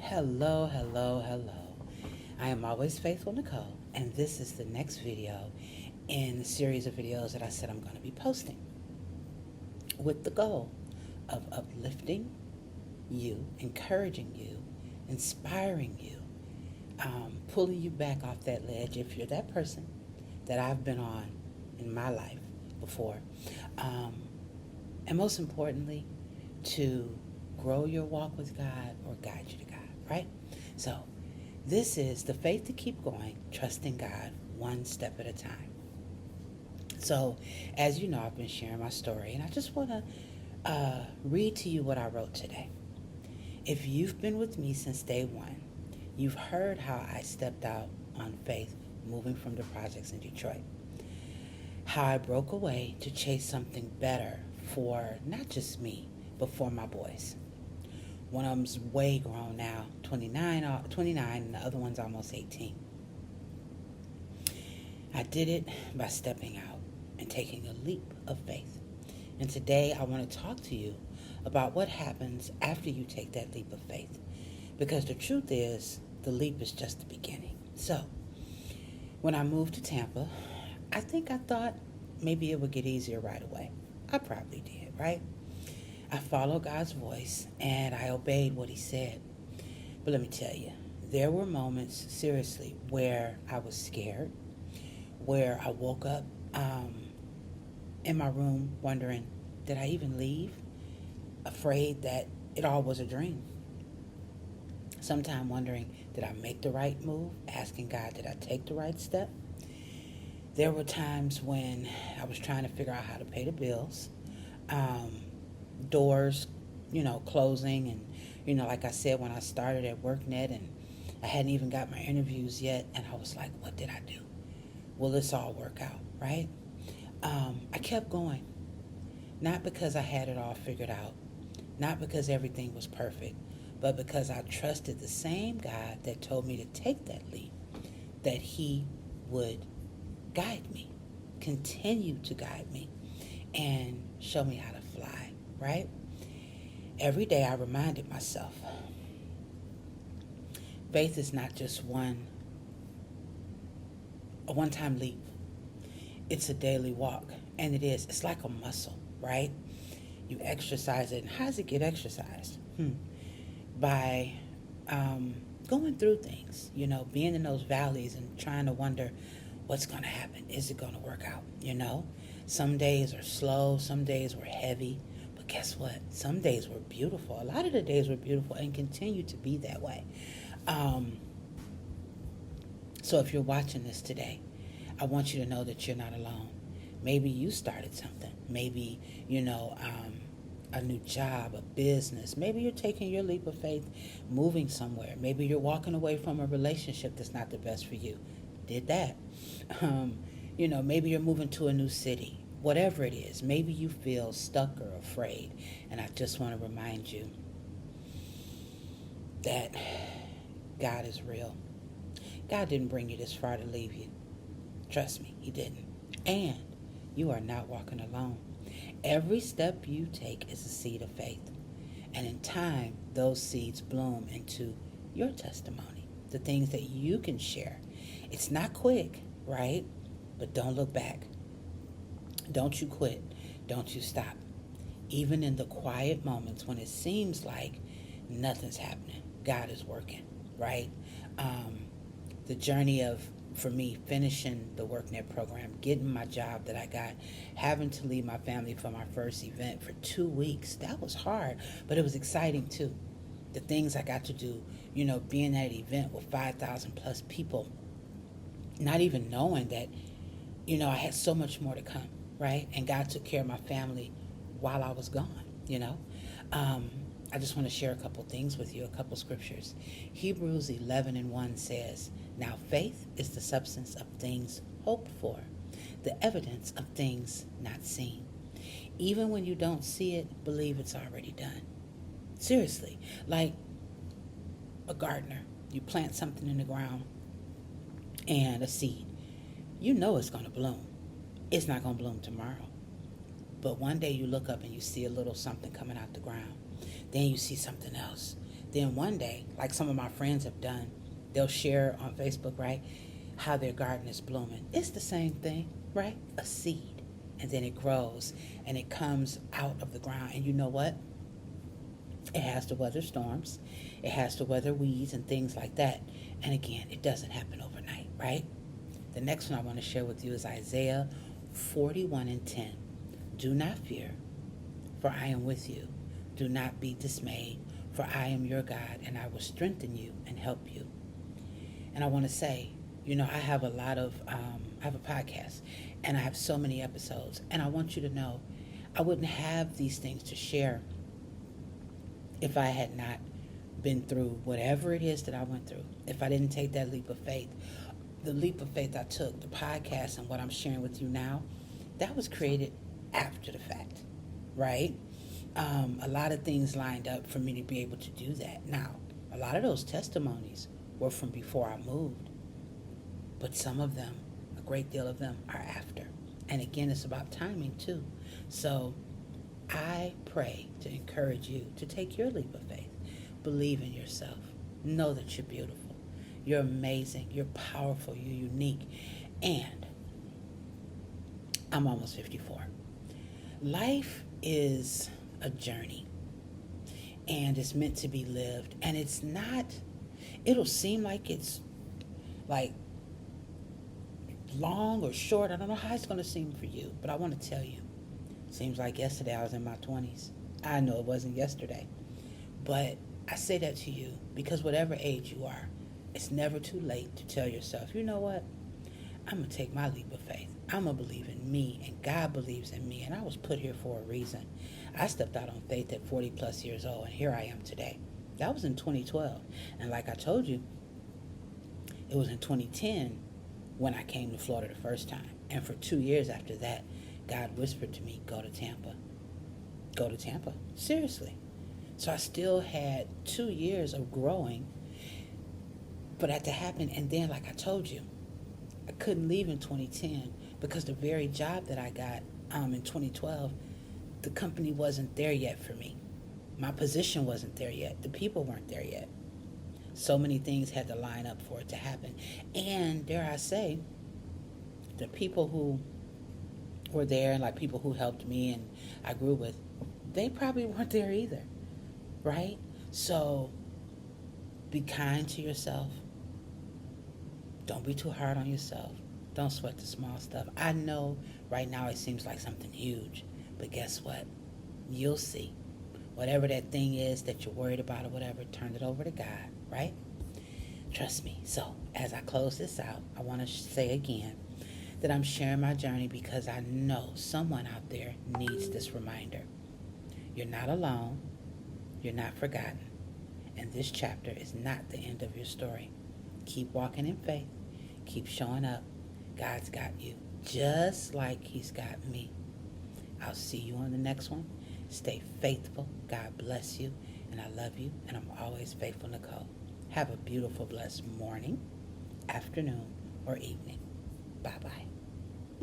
Hello, hello, hello. I am Always Faithful Nicole, and this is the next video in the series of videos that I said I'm going to be posting with the goal of uplifting you, encouraging you, inspiring you, pulling you back off that ledge if you're that person that I've been on in my life before. And most importantly, to grow your walk with God or guide you to God, right? So, this is the faith to keep going, trusting God one step at a time. So, as you know, I've been sharing my story, and I just want to read to you what I wrote today. If you've been with me since day one, you've heard how I stepped out on faith moving from the projects in Detroit. How I broke away to chase something better for not just me, but for my boys. One of them's way grown now, 29, and the other one's almost 18. I did it by stepping out and taking a leap of faith. And today I want to talk to you about what happens after you take that leap of faith. Because the truth is, the leap is just the beginning. So, when I moved to Tampa, I think I thought maybe it would get easier right away. I probably did, right? I followed God's voice and I obeyed what He said. But let me tell you, there were moments, seriously, where I was scared, where I woke up in my room wondering, did I even leave? Afraid that it all was a dream. Sometime wondering, did I make the right move? Asking God, did I take the right step? There were times when I was trying to figure out how to pay the bills, doors, closing, and, like I said, when I started at WorkNet and I hadn't even got my interviews yet, and I was like, what did I do? Will this all work out, right? I kept going, not because I had it all figured out, not because everything was perfect, but because I trusted the same God that told me to take that leap, that He would guide me, continue to guide me, and show me how to fly, right? Every day I reminded myself, faith is not just a one-time leap. It's a daily walk, and it's like a muscle, right? You exercise it, and how does it get exercised? By going through things, being in those valleys and trying to wonder, what's going to happen? Is it going to work out? Some days are slow, some days were heavy, but guess what? Some days were beautiful. A lot of the days were beautiful and continue to be that way. So if you're watching this today, I want you to know that you're not alone. Maybe you started something. Maybe, a new job, a business. Maybe you're taking your leap of faith, moving somewhere. Maybe you're walking away from a relationship that's not the best for you. Did that. Maybe you're moving to a new city. Whatever it is, maybe you feel stuck or afraid. And I just want to remind you that God is real. God didn't bring you this far to leave you. Trust me, He didn't. And you are not walking alone. Every step you take is a seed of faith. And in time, those seeds bloom into your testimony, the things that you can share. It's not quick, right? But don't look back. Don't you quit. Don't you stop. Even in the quiet moments when it seems like nothing's happening, God is working, right? The journey of, for me, finishing the WorkNet program, getting my job that I got, having to leave my family for my first event for 2 weeks, that was hard, but it was exciting too. The things I got to do, being at an event with 5,000 plus people, not even knowing that, I had so much more to come, right? And God took care of my family while I was gone, I just want to share a couple things with you, a couple scriptures. Hebrews 11:1 says, now faith is the substance of things hoped for, the evidence of things not seen. Even when you don't see it, believe it's already done. Seriously, like a gardener. You plant something in the ground and a seed. You know it's going to bloom. It's not going to bloom tomorrow. But one day you look up and you see a little something coming out the ground. Then you see something else. Then one day, like some of my friends have done, they'll share on Facebook, right, how their garden is blooming. It's the same thing, right? A seed. And then it grows and it comes out of the ground. And you know what? It has to weather storms. It has to weather weeds and things like that. And again, it doesn't happen overnight, right? The next one I want to share with you is Isaiah 41:10. Do not fear, for I am with you. Do not be dismayed, for I am your God, and I will strengthen you and help you. And I want to say, I have I have a podcast, and I have so many episodes, and I want you to know I wouldn't have these things to share if I had not been through whatever it is that I went through. If I didn't take that leap of faith, the leap of faith I took, the podcast and what I'm sharing with you now, that was created after the fact, right? A lot of things lined up for me to be able to do that. Now, a lot of those testimonies were from before I moved, but some of them, a great deal of them, are after. And again, it's about timing too. So I pray to encourage you to take your leap of faith. Believe in yourself. Know that you're beautiful. You're amazing. You're powerful. You're unique. And I'm almost 54. Life is a journey, and it's meant to be lived. And it's not, it'll seem like it's like long or short. I don't know how it's going to seem for you, but I want to tell you, seems like yesterday I was in my 20s. I know it wasn't yesterday, but I say that to you because whatever age you are, it's never too late to tell yourself, you know what? I'm going to take my leap of faith. I'm going to believe in me, and God believes in me, and I was put here for a reason. I stepped out on faith at 40 plus years old, and here I am today. That was in 2012. And like I told you, it was in 2010 when I came to Florida the first time. And for 2 years after that, God whispered to me, go to Tampa. Go to Tampa. Seriously. So I still had 2 years of growing for that to happen. And then, like I told you, I couldn't leave in 2010 because the very job that I got in 2012, the company wasn't there yet for me. My position wasn't there yet. The people weren't there yet. So many things had to line up for it to happen. And dare I say, the people who were there and like people who helped me and I grew with, they probably weren't there either, right? So be kind to yourself. Don't be too hard on yourself. Don't sweat the small stuff. I know right now it seems like something huge, but guess what? You'll see. Whatever that thing is that you're worried about or whatever, turn it over to God, right? Trust me. So as I close this out, I want to say again that I'm sharing my journey because I know someone out there needs this reminder. You're not alone. You're not forgotten. And this chapter is not the end of your story. Keep walking in faith. Keep showing up. God's got you just like he's got me. I'll see you on the next one. Stay faithful. God bless you. And I love you. And I'm always faithful, Nicole. Have a beautiful, blessed morning, afternoon, or evening. Bye-bye.